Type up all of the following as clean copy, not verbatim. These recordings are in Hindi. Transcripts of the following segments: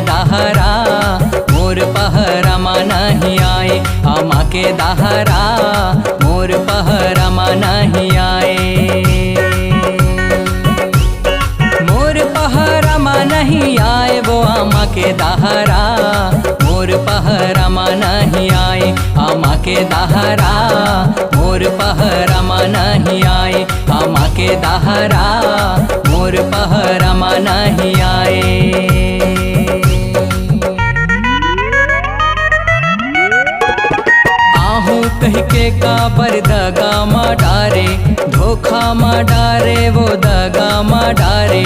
दहरा मोर पहरमा नहीं आए, आमा के दहरा मोर पहरमा नहीं आए। मोर पहरमा नहीं आए वो आमा के दहरा मोर पहरमा नहीं आए, आमा के दहरा मोर पहरमा नहीं आए, आमा के दहरा मोर पहरमा नहीं आए। आहू कह के काबर दगा मा डारे, धोखा मा डारे वो दगा मा डारे।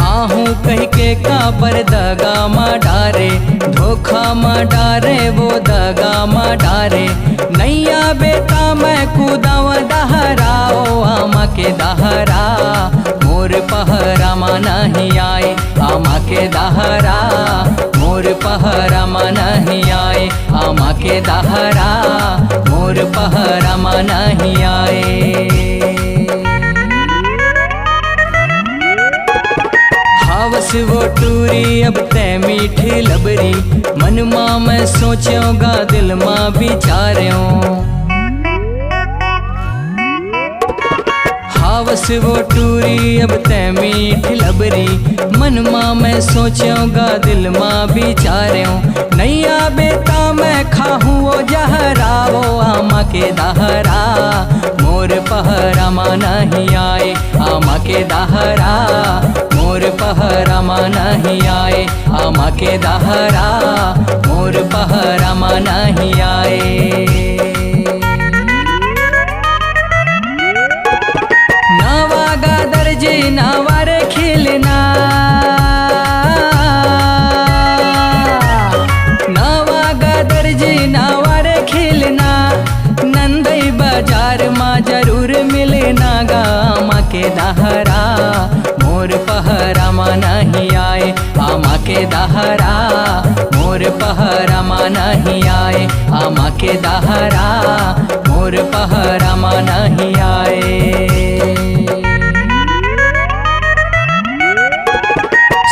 आहू कह के काबर दगा मा डारे, धोखा मा डारे वो दगा मा डारे। नैया बेटा मैं कूदाव दहरा ओ आमा के दहरा मोर पहरमा नहीं आए, आमा के दहरा मोर पहरमा नहीं आए, आमा के दहरा मोर पहरमा नहीं आए। हवस वो टूरी अब तै मीठी लबरी, मन मां मैं सोचूंगा दिल मां विचार्यों। हवस वो टूरी अब तै मीठी लबरी, मन मां मैं सोचूंगा दिल मां विचार्यों। नैया बेटा मैं खाहूँ वो जहरा वो आमा के दहरा मोर पहरमा नहीं आए, आमा के दहरा मोर पहरमा नहीं आए, आमा के दहरा मोर पहरमा नहीं आए। नवागा दर्जी नवारे खिलना, नवागा दर्जी नवारे खिलना, नंदई बाजार माँ जरूर मिलना गा आमा के दहरा मोर पहरमा नहीं आए, आमा के दहरा मोर पहरमा नहीं आए, आमा के दहरा मोर पहरमा नहीं आए।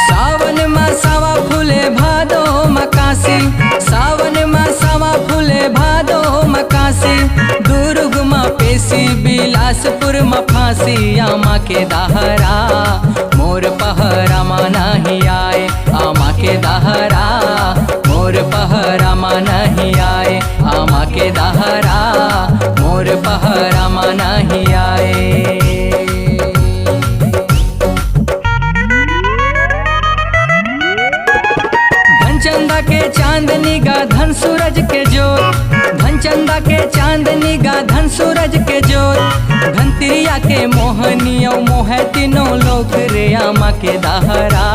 सावन मा सावा फूले भादो मकासी, सावन मा सावा फूले भादो मकासी। दुर्ग मा पेशी बिलासपुर मा फांसी, आमा के दहरा मोर पहरमा नहीं आए, आमा के दहरा मोर पहरमा नहीं आए, आमा के दहरा मोर पहरमा नहीं आए। धनचंदा के चांदनी गा धन सूरज के जोत, धनचंदा के चांदनी गा धन सूरज के जोत। धनतिरिया के मोहनियों मोह तीनों लोग रे आमा के दहरा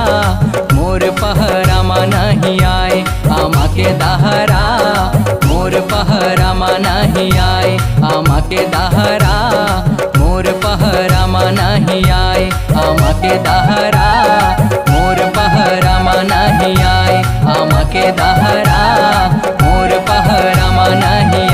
मोर पहरमा नहीं आए, आमा के दहरा मोर पहरमा नहीं आए, आमा के दहरा मोर पहरमा नहीं आए, आमा के दहरा मोर पहरमा नहीं आए, आमा के दहरा मोर पहरमा नहीं